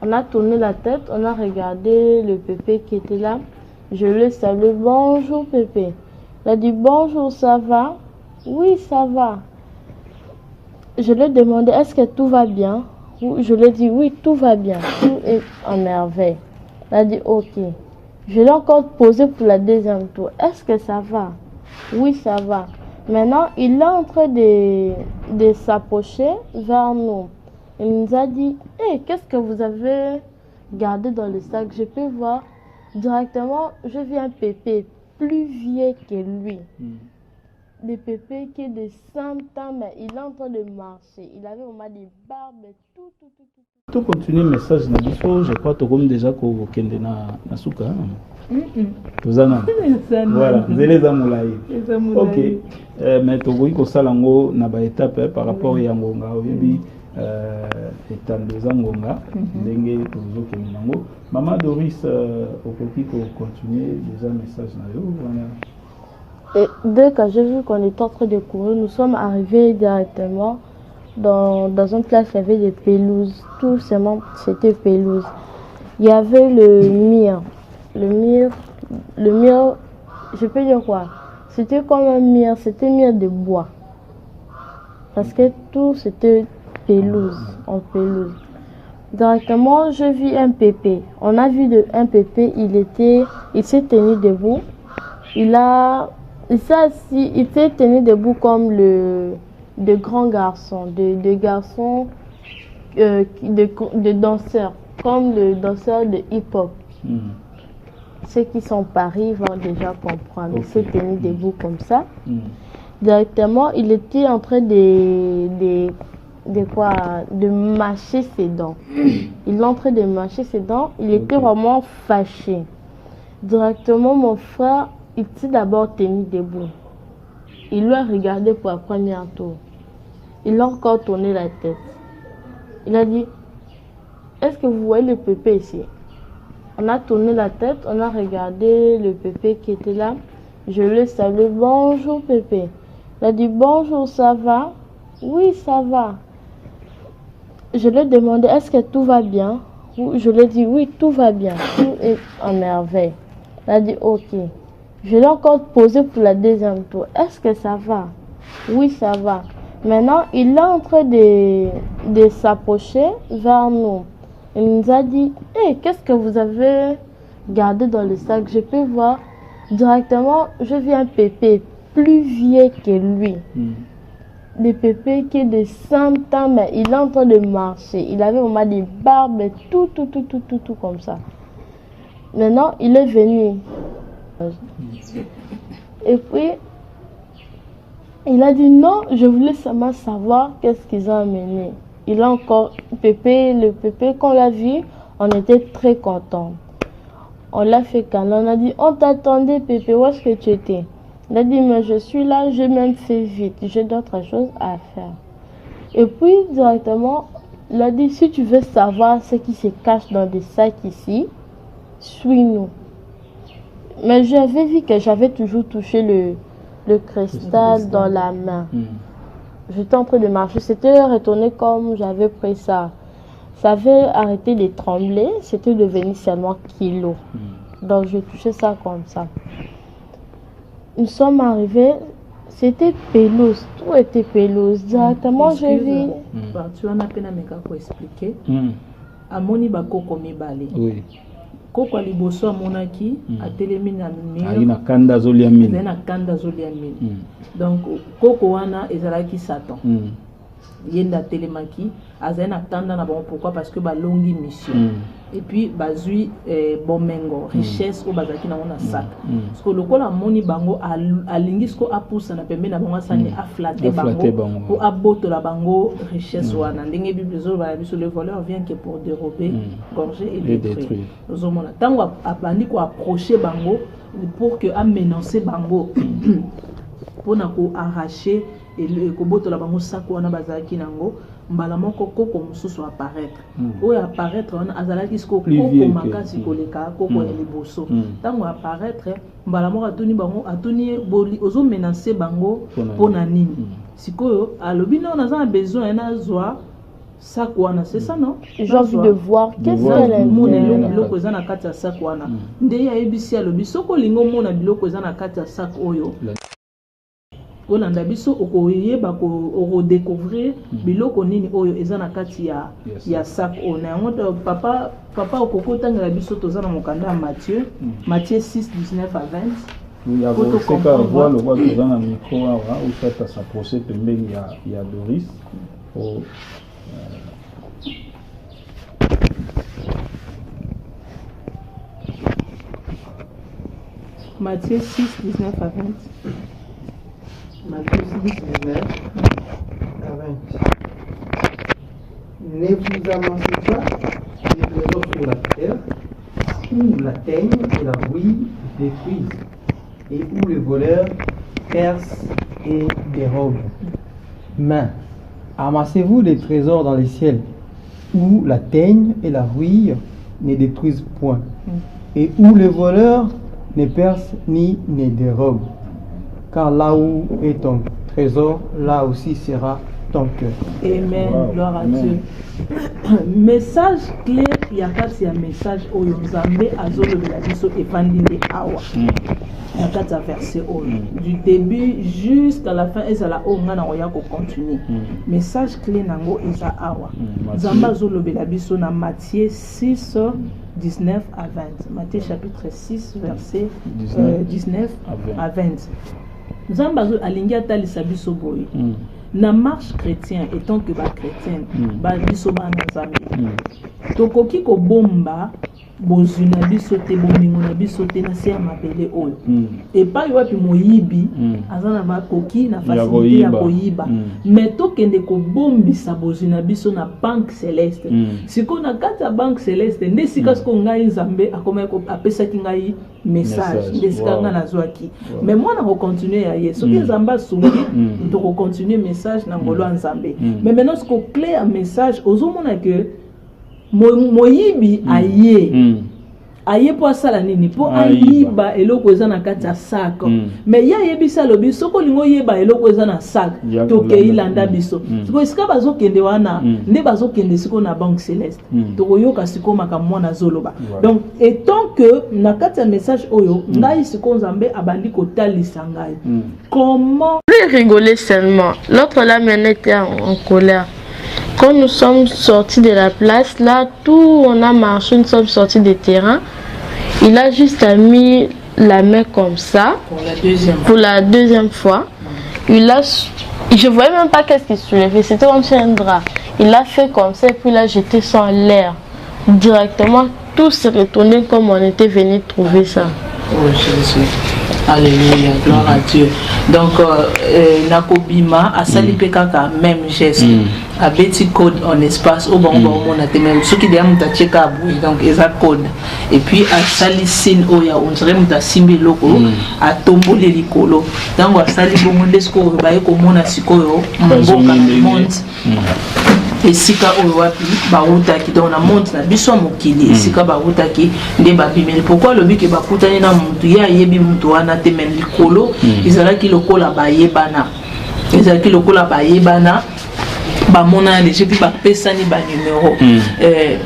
On a tourné la tête, on a regardé le pépé qui était là. Je le salue, bonjour pépé. Il a dit, bonjour, ça va? Oui, ça va. Je lui ai demandé, est-ce que tout va bien? Je lui ai dit, oui, tout va bien, tout est en merveille. Il a dit, ok. Je l'ai encore posé pour la deuxième tour. Est-ce que ça va? Oui, ça va. Maintenant, il est en train de s'approcher vers nous. Il nous a dit, hey, qu'est-ce que vous avez gardé dans le sac? Je peux voir directement, je vis un pépé plus vieux que lui. Des pépés qui est de 100 ans, mais il est en train de marcher. Il avait vraiment des barbes, tout. Tout continue le message na biso, je crois que comme déjà ko kende na suka. Tozana. Voilà, zele za mulai. OK. Mais to boyi ko salango na ba étape par rapport ya ngonga oyebi étando za ngonga ndenge tozo kende nango. Maman Doris okoki ko continuer déjà message na yo voilà. Et dès que j'ai vu qu'on était en train de courir, nous sommes arrivés directement dans une place, il y avait des pelouses. Tout simplement, c'était pelouse. Il y avait le mur. Le mur, je peux dire quoi? C'était comme un mur, c'était un mur de bois. Parce que tout, c'était pelouse, en pelouse. Directement, je vis un pépé. On a vu un pépé, il s'est tenu debout. Il s'est tenu debout comme de grands garçons, de garçons, de danseurs, comme le danseur de hip-hop. Ceux qui sont Paris vont déjà comprendre. Il s'est tenu debout comme ça. Directement, il était en train de mâcher ses dents. Il est en train de mâcher ses dents. Il était vraiment fâché. Directement, mon frère, il s'est d'abord tenu debout. Il lui a regardé pour la première tour. Il a encore tourné la tête. Il a dit, est-ce que vous voyez le pépé ici? On a tourné la tête, on a regardé le pépé qui était là. Je lui ai salué, bonjour pépé. Il a dit, bonjour, ça va? Oui, ça va. Je lui ai demandé, est-ce que tout va bien? Je lui ai dit, oui, tout va bien. Tout est en merveille. Il a dit, ok. Je l'ai encore posé pour la deuxième tour. Est-ce que ça va? Oui, ça va. Maintenant, il est en train de s'approcher vers nous. Il nous a dit, hey, qu'est-ce que vous avez gardé dans le sac? Je peux voir directement, je vis un pépé plus vieux que lui. Des pépés qui est de 100 ans, mais il est en train de marcher. Il avait vraiment des barbes, tout comme ça. Maintenant, il est venu. Et puis, il a dit non, je voulais seulement savoir qu'est-ce qu'ils ont amené. Il a encore le pépé, quand on l'a vu, on était très contents. On l'a fait câlin, on a dit, on t'attendait pépé, où est-ce que tu étais? Il a dit, mais je suis là, j'ai même fait vite, j'ai d'autres choses à faire. Et puis, directement, il a dit, si tu veux savoir ce qui se cache dans des sacs ici, suis-nous. Mais j'avais vu que j'avais toujours touché le cristal dans la main. J'étais en train de marcher, c'était retourné comme j'avais pris ça. Ça avait arrêté de trembler, c'était devenu seulement kilo. Donc je touchais ça comme ça. Nous sommes arrivés, c'était pelouse, tout était pelouse. Directement j'ai vu. Tu en as peine à me expliquer. Amoni bakoko mibale. Oui. Koko liboso amonaki atelemi na mur na kanda zolia mine donc koko wana ezalaki Satan yenda telemaki azali na kanda na bon. Pourquoi? Parce que balongi mission et puis bazui bomengo richesse o bazaki na ona sac parce que lokola moni bango alingi sko apusa na pembe na bango sani aflater bango pour abotola bango richesse wana ndenge bible zo ba biso le voleur vient que pour dérober, gorger et détruire. Nous omona tango abandi ko approcher bango pour que amenancer bango pour na ko arracher et ko botola bango sac wana bazaki nango mbala moko koko mususu apparaître oyo apparaître wana azalaki siko koko makasi koleka koko ya liboso tango apparaître mbala moko atuni bango atuni boli ozo menacer bango pona nini sikoyo alobi non naza besoin na zwa sac wana, c'est ça non? J'ai envie de voir qu'est-ce qu'elle a mis biloko eza na kati ya sac wana nde ya ebisi alobi soko lingo mona biloko eza na kati ya sac oyo olanda biso okoyeba ko découvrir biloko nini oyo eza na kati ya sac ona yango papa okokotanga biso tozana mokanda ya Matthieu 6:19 à 20 Il y a aussi qu'à voir le roi dans un micro, où ça s'approcher pembeni, il y a Doris. Matthieu 6, 19 à 20. Matthieu 6, 19 à 20. Ne vous avancez pas des trésors sur la terre, où la teigne et la rouille détruisent, et où les voleurs percent et dérobent. Mais amassez-vous des trésors dans les ciels, où la teigne et la rouille ne détruisent point, et où les voleurs ne percent ni ne dérobent. Car là où est ton trésor, là aussi sera ton cœur. Amen. Wow. Gloire à Amen. Dieu. Message clé, il y a un message où Nzambe azolo de la biso et pandine awa. Il y a 4 versets du début jusqu'à la fin et ça la on a oya ko continuer. Message clé nango isa awa. Nzambe azolo de la biso na Matthieu 6 19 à 20. Matthieu chapitre 6 verset 19 à 20. Nzambe azolo alingi atalisa biso boye. Na marche chrétien étant que ba chrétienne ba biso ba nzambe tokoki ko bomba bozuna biso te bomingo na biso te na se ya mabele oyo et pas wapi moyibi azana ba koki na facilité ya koyiba mais tokende ko bombisa bozuna biso na banque céleste siko na kata banque céleste nde sika ko ngai nzambe akoma ko apesa ki ngai message nde sika nga nazwaki mais moi na ko continuer ya yeso ki nzamba sungi to ko continuer message na ngolo nzambe mais maintenant ce ko clair message ozomona que moyibi aye po asala nini po ayiba eloko eza na kati ya sac mais ya yebisa lobi soko lingo yeba eloko eza na sac toke ilanda biso siko esika bazokende wana nde bazokende siko na banque céleste tokoyoka siko makambo na zoloba donc étant que na kati ya message oyo ngai siko nzambe abandi kotalisa ngai comment lui rigoler seulement l'autre là maintenant était en colère. Quand nous sommes sortis de la place, là, tout on a marché, nous sommes sortis des terrains. Il a juste mis la main comme ça. Pour la deuxième fois. Je voyais même pas qu'est-ce qu'il soulevait. C'était comme si un drap. Il a fait comme ça et puis il a jeté ça en l'air. Directement, tout s'est retourné comme on était venu trouver ça. Oh Jésus. Alléluia, gloire à Dieu. Donc, Nakobima a sali kaka même geste. A petit code en espace au bon on a même ce qui derrière muta cheka abui donc eza code. Et puis a sali signe oya on dirait muta simbi loko a tombole likolo. Donc a sali bongo desko ba ko mona sikoyo mboka monde. Esika oyo wapi bautaki donc na monte na biso mokili esika bautaki nde babimeli pourquoi lobi ke bakutani na mutu ya yebi mutu wana te men likolo ezalaki lokola bayebana bamona déjà puis bapesani ba numéro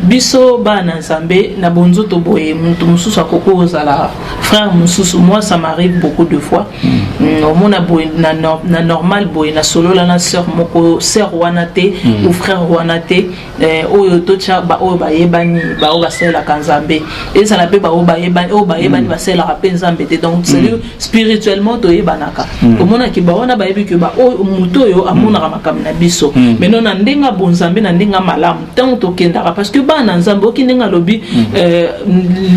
biso bana nzambe na bonzoto boye mutu mususu akoko ozala frère mususu moi ça m'arrive beaucoup de fois omona boye na normal boye na solola na sœur moko sœur wana te ou frère wana te oyo tocha ba oyo bayebani ba oyo basela kanzambe ezala pe ba oyo bayebani basela ka nzambe te donc c'est spirituellement to yebanaka omona ki ba wana bayebi ke ba oyo mutu oyo amona ka makambo na biso non na ndenga bonzambe na ndenga malamu tant tokendaka parce que bana nzambe okindenga lobi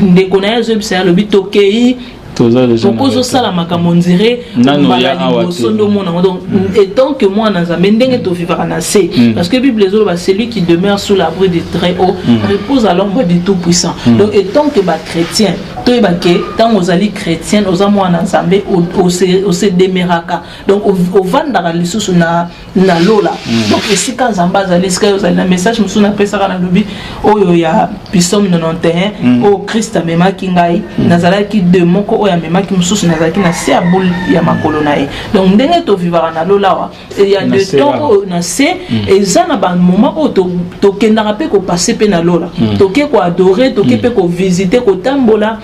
ndeko na ya zebisa lobi tokei tokozo sala makambo ndire donc étant que moi nzambe ndenge to vivra na se parce que Bible ezolo ba celui qui demeure sous l'abri du très haut repose à l'ombre du tout puissant donc étant que ba chrétien to ebake tant ozali chrétienne ozamo na nzambe o se demeraka donc au vandara lisusu na lola donc esika nzambe azali esika ozali na message musu na pesaka na lobi oyo ya Psaume 91 o Christ amemaki ngai nazalaki de moko oya memaki mususu nazalaki na se ya boule ya makolo na ye donc ndenge to vivara na lola wa il y a de temps na se eza na ba moment o to kendaka pe ko passer pe na lola toke ko adorer toke pe ko visiter ko tambola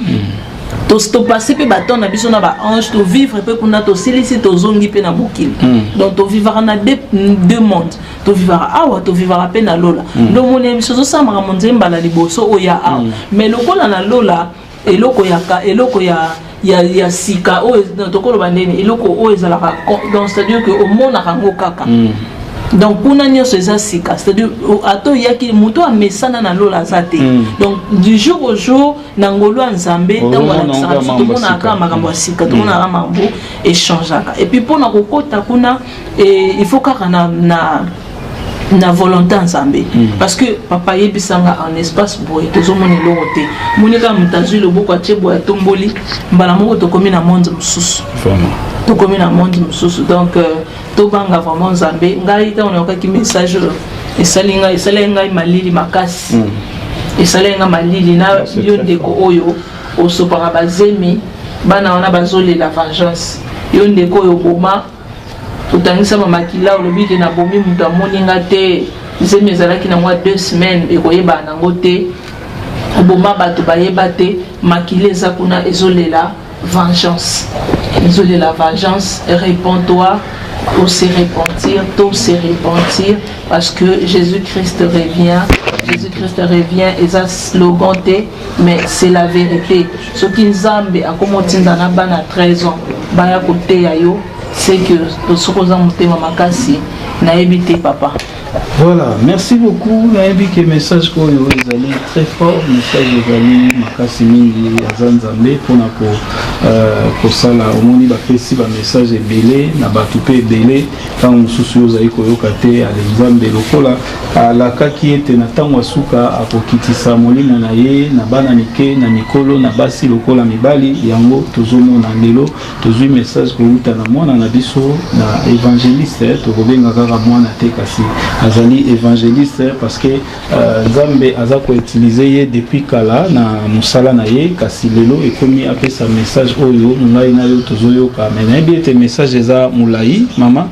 to passer pe baton na biso na ba ange to vivre pe kuna to silisi to zongi pe na mokili donc to vivara na deux mondes to vivara awa to vivara pe na lola ndo moni biso so sa mara monzemba la liboso o ya mais lokola na lola eloko ya y a sika o tokolo bandeni eloko o ezalaka donc c'est-à-dire que au monde rango kaka donc pour nous c'est sika c'est-à-dire ato yaki moto a mesana na lola zate donc du jour au jour nangolo nzambe tango na sika tout le monde a ka makambo sika tout le monde a mambo échangeaka et puis pour na kokota kuna il faut kaka na volonté ensemble parce que papa yebisanga en espace boy tozomoni lokote monika mutazwi loboko atebo ya tomboli mbala moko tokomi na monde mususu tokomi na monde mususu donc tobanga vraiment nzambe ngai ta on okaki message esalinga malili makasi esalinga malili na yo ndeko oyo osopaka bazemi bana wana bazoli la vengeance yo ndeko oyo boma utangisa mamakila olobike na bomi mutu amoninga te zemi ezalaki nango 2 semaines ekoyeba nango te oboma bato bayeba te makila eza kuna ezolela vengeance réponds-toi ou se repentir, tout se repentir parce que Jésus-Christ revient et ça slogan mais c'est la vérité ce qui nzambe akomoti ndana bana 13 ans baya côté yayo c'est que tosokoza mutema makasi na ebité papa. Voilà, merci beaucoup. Nayebi que message ko yo ezali très fort, message ezali makasi mingi azanzambe pona ko sala omoni ba pesi ba message ebele na batu pe ebele quand mususu yo zali ko yoka te alenzambe lokola la kaki ete na tango suka akokitisa molimo na ye na bana mike na mikolo na basi lokola mibali yango tozomona lelo tozwi message ko uta na mwana na biso na évangéliste to kobenga kaka mwana te kasi azali évangéliste parce que Nzambe aza ko utiliser ye depuis kala na musala na ye kasi lelo ekomi apesa message oyo ngai na yo tozoyoka mais na bien te message eza mulai mama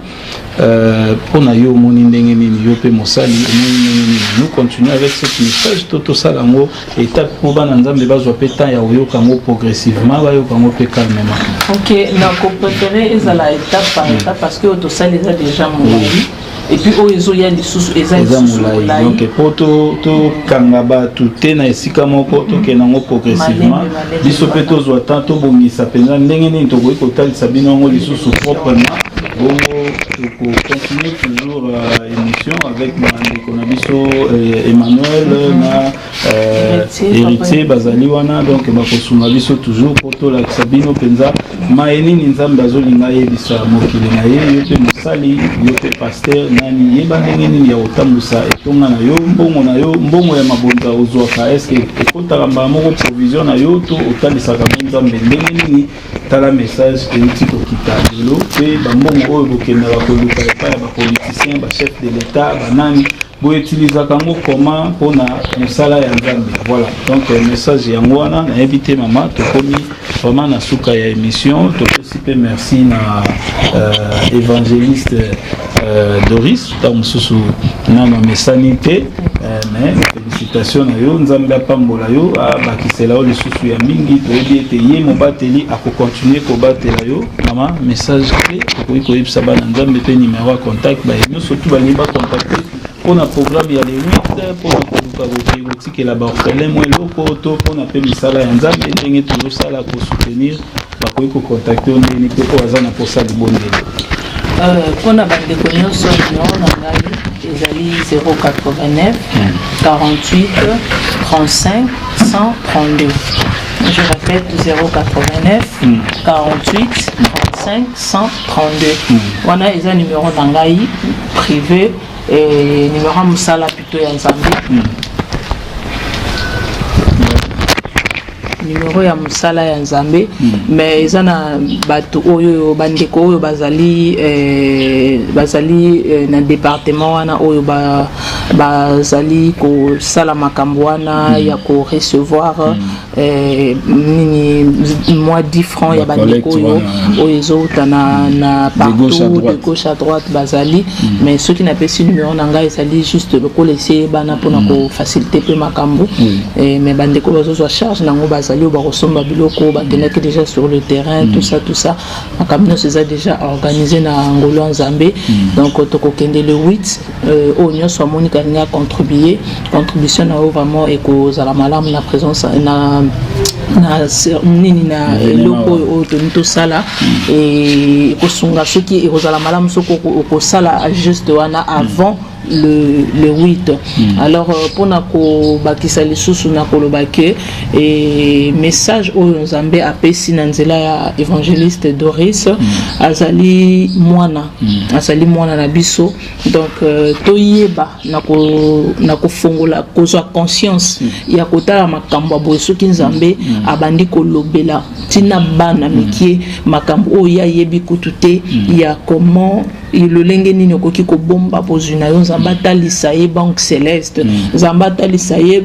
pona yo moni ndenge nini yo pe mosali nini nous continuons avec ce message toto salango étape pour bana Nzambe bazwa pe temps ya yoka ngo progressivement ba yoka ngo pe calmement. OK, na ko préférer ezala étape par étape parce que to sali déjà mulai et puis oyo ya lisusu eza mulai donc poto to kangaba tout na esika moko to kenango progressivement biso pe to zwa temps to bongisa penza ndenge nini to ko talisa bino ngo lisusu proprement bongo to continuer toujours émission avec Mandeko na biso Emmanuel na héritier bazali wana donc ba ko sunga biso toujours poto la sabino penza maeni Nzambe azolinga yebisa mokili na ye yo pe mosali yo pe pasteur nani yeba ndenge nini ya otambusa etonga na yo mbongo ya mabonza ozwaka eske ekotaka mbala moko provision na yo to otalisaka Nzambe ndenge nini tala message euti kokita lelo pe bambongo oyo bokendaka koluka epai ya bapoliticien bachef de l'état banani boutilisaka ngo comment pona mosala ya Nzambe. Voilà donc message yango wana nayebi te mama tokomi vraiment na suka ya émission topesi pe merci na évangéliste Doris tamususu na mesani te mais félicitations na yo Nzambe apambola yo bakisela o lisusu ya mingi toyebi ete ye mobateli akokontinue kobatela yo mama message pe tokoki koyebisa bana Nzambe pe numéro ya contact bayebi surtout baliba contacter pour un programme il y a les 8 pour un boutique et la barcelone moi loko to pour un peu misala ya Nzambe ndenge toujours ça là pour soutenir bakoki ko contacter on ni pe ko azana pour ça libonde pour na bande connaissance numéro na ngai ezali 089 48 35 132 je répète 089 48 35 132 wana eza numéro na ngai privé et numéro musala plutôt ya Nzambe numéro ya musala ya Nzambe mais eza na bato oyo bandeko oyo bazali na département wana oyo bazali ko sala makambo wana ya ko recevoir moi 10 francs ya bandeko oyo ezota na partout de gauche à droite bazali mais ceux qui n'a pas ce numéro nanga ezali juste ko laisser bana pona ko faciliter pe makambo mais bandeko bazo charge nango bazali au barosomba biloko batenaki déjà sur le terrain tout ça makambo c'est déjà organisé na ngolo Nzambe donc tokokende le 8 au nyonso amonika ni a contribuer contribution na vraiment et ko za la malamu na présence na nini na eloko oyo tosala kosunga soki ekozala malamu soki okosala juste wana avant le 8. Alors pour nako bakisa lisusu na kolobake message oyo Nzambe apesi na nzela ya évangéliste Doris azali mwana na biso, donc toyeba na kofongola kozwa conscience ya kotala makambo boye soki Nzambe abandi kolobela tina bana mikie makambo oyo ya yebi kutute ya comment lolenge nini okoki kobomba pozuna yo Nzambe atalisa ye banque céleste Nzambe atalisa ye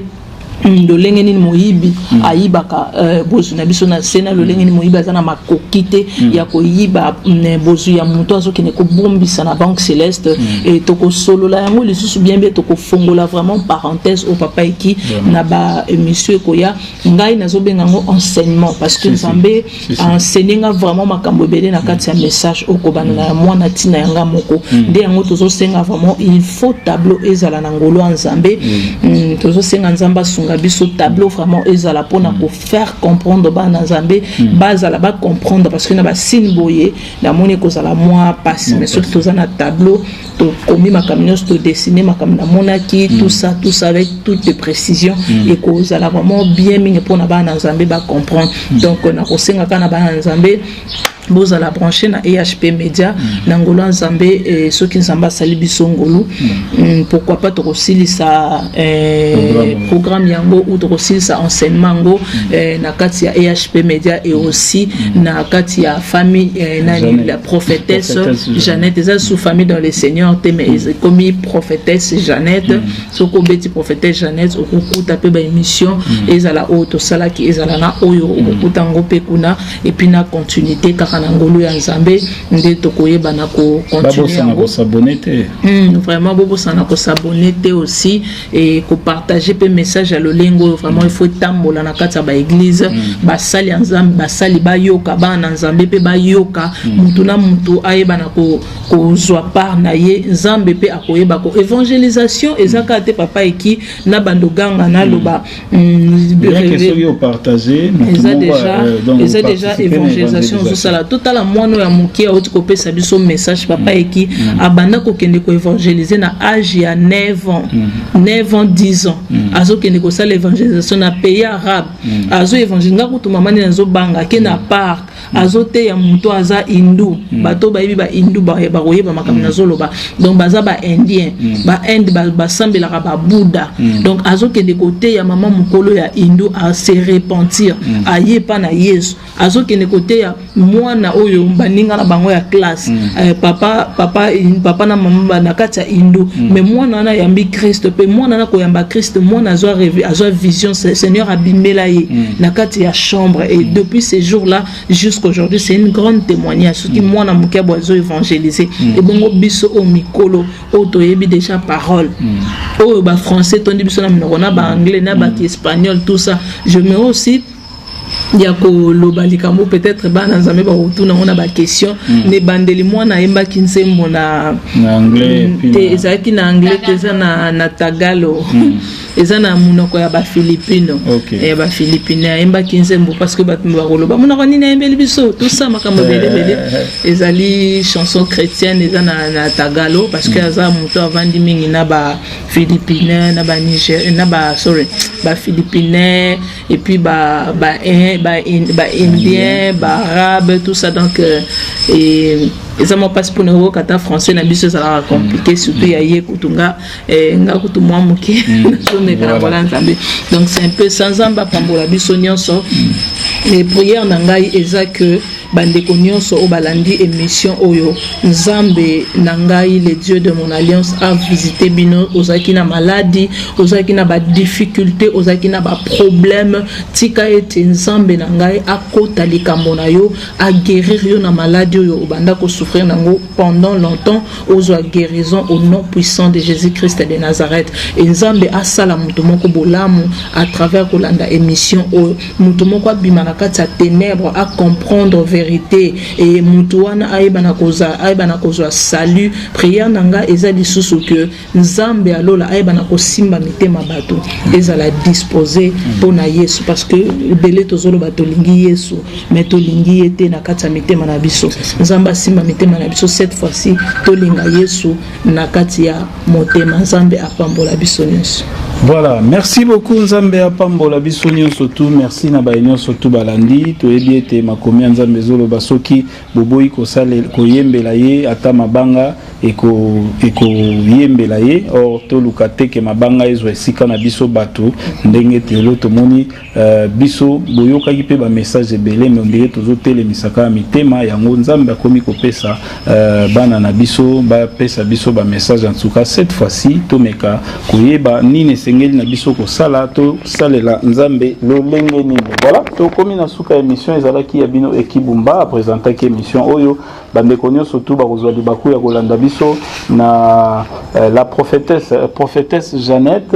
lolenge nini moyibi ayibaka bozu na biso na sena lolenge nini moyibi azana makokite ya koyiba bozu ya muto azokene ko bombisa na banque céleste et toko solo la yango lisusu bien toko fongola vraiment parenthèse au papa eki na ba émission koya ngai nazobenga ngo enseignement parce que Nzambe enseigner vraiment makambo belé na kati ya message okobana na mwana tina yanga moko nde yango tozo senga vraiment il faut tableau ezala na ngolo Nzambe tozo senga Nzamba biso tableau vraiment ezala pona ko faire comprendre bana Nzambe bazala ba comprendre parce que na ba signe boye na moni ko zala moi passe mais surtout tozana tableau to komi makaminos to dessiner makamna monaki tout ça avec toutes les précisions et ko zala vraiment bien mingi pona bana Nzambe ba comprendre donc na ko senga kana bana Nzambe boza la brancher na EHP Media na ngolo Nzambe soki Nzamba sali biso ngolo pourquoi pas to kosilisa programme yango ou to kosilisa enseignement ngo na kati ya EHP Media et aussi na kati ya famille la prophétesse Jeannette eza sous famille dans le Seigneur mais comme prophétesse Jeannette soko beti prophétesse Jeannette okukuta pe ba émission ezala auto sala ki ezala na oyo okukuta ngo pe kuna et puis na continuité na ngolo ya Nzambe nde tokoyeba na ko continuer ko s'abonner te vraiment bobo sana ko s'abonner te aussi et ko partager pe message à lolengo vraiment il faut tambola na kati ya ba église ba sali Nzambe ba sali ba yoka ba na Nzambe pe ba yoka mutu na mutu ayeba na ko zwa part na ye Nzambe pe akoyeba ko évangélisation ezaka te papa eki na bandoganga na loba que partager déjà évangélisation zo sala totala mwana ya mokie oti kopesa biso message papa eki abanda ko kende ko évangéliser na âge ya 9 ans 10 ans azo kende ko sala évangélisation na pays arabe azo évangéliser ngako to mama ni nazo banga ke na park azo te ya muto aza hindu bato ba yibi ba hindu ba koyeba makambo nazo loba donc baza ba indien ba inde ba sambela ba Bouddha donc azo kende ko te ya mama mukolo ya hindu a se repentir ayepa na Yesu azo kende ko te ya mwana oyo baninga na bango ya classe papa na mama na kati ya hindu mais mwana na yambi Christ pe mwana na ko yamba Christ mwana azwa vision Seigneur abimela ye na kati ya chambre et depuis ces jours là jusqu'à aujourd'hui c'est une grande témoignage ce qui mwana mukia bozo évangéliser et bongo biso o mikolo o toyebi déjà parole o ba français tondi biso na minoko na ba anglais na ba espagnol tout ça je mets aussi yako lobalika mo peut-être bana Nzambe ba retourna on a ba question ne bandeli mwana yemba kinsembo na anglais te ezaki na anglais te na tagalo ezana munoko ya ba filipino ya ba filipina yemba kinsembo parce que batumba ba koloba munoko nini yembeli biso tout ça makambo belebele ezali chanson chrétienne ezana na tagalo parce que aza muto avandi mingi na ba filipina na ba Niger na ba ba filipinais et puis ba indien, arabe, tout ça donc et ça m'a pas pour nous kata français na biso ça va compliqué surtout ya ye kutunga nga kutu mwa muke donc c'est un peu sans Nzamba pambola biso nyonso les prières na ngai eza que bandeko nyonso o balandi émission oyo Nzambe na ngai le Dieu de mon alliance a visité bino ozaki na maladie ozaki na ba difficulté ozaki na ba problème tika ete Nzambe na ngai akota likambo na yo a guérir yo na maladie oyo obanda ko souffrir nango pendant longtemps ozwa guérison au nom puissant de Jésus-Christ de Nazareth et Nzambe asala mutu moko bolamu à travers kolanda émission o mutu moko abima na kati ya ténèbres à comprendre vérité et mutuana aibana kozwa salut prière nanga eza lisusu que nzambe alola aibana kosimba mitema bato ezala disposer pona Yesu parce que belé tozolo bato lingi Yesu mais to lingi ete na kati ya mitema na biso nzambe simba mitema na biso cette fois-ci to linga Yesu na kati ya motema nzambe apambola biso nyonso. Voilà, merci beaucoup Nzambe apambola biso nyonso tu, merci na ba nyonso tu balandi to ebiete makomi Nzambe zolo basoki boboyi ko sale ko yembela ye ata mabanga eko yembela ye or to lukate ke mabanga ezo esika na biso bato ndenge telo to moni biso boyoka ki pe ba message ebele mais ndenge tozo tele misaka mitema yango Nzambe akomi ko pesa bana na biso ba pesa biso ba message en tout cas cette fois-ci to meka koyeba nini ngeli na biso ko sala to salela Nzambe lolenge nini. Voilà, to komi na suka émission ezalaki ya bino ekibumba présenter ki émission oyo bande konyo surtout ba kozwa libaku ya kolanda biso na la prophétesse Jeannette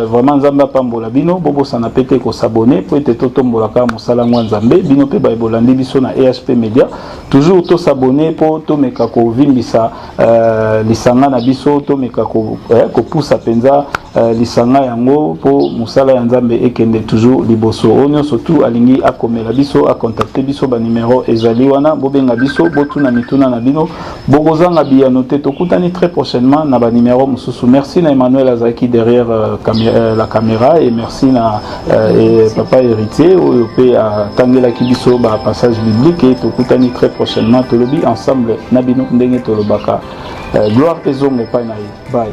vraiment Nzambe apambola bino bobo sana pete ko s'abonner pour être totombola ka mosala ngwa Nzambe bino pe ba bolandi biso na EHP Media toujours to s'abonner pour to meka ko vimbisa lisanga na biso to meka ko poussa penza lisanga yango po musala ya Nzambe ekende toujours liboso onyo surtout alingi akomela biso a contacter biso ba numéro ezali wana bobenga biso botuna mituna na bino bokozanga biya noter tokutani très prochainement na ba numéro mususu. Merci na Emmanuel Azaki derrière la caméra et merci na papa héritier oyo pe atangela ki biso ba passage biblique et tokutani très prochainement tolobi ensemble na bino ndenge tolobaka gloire ezongo pa na ye bye.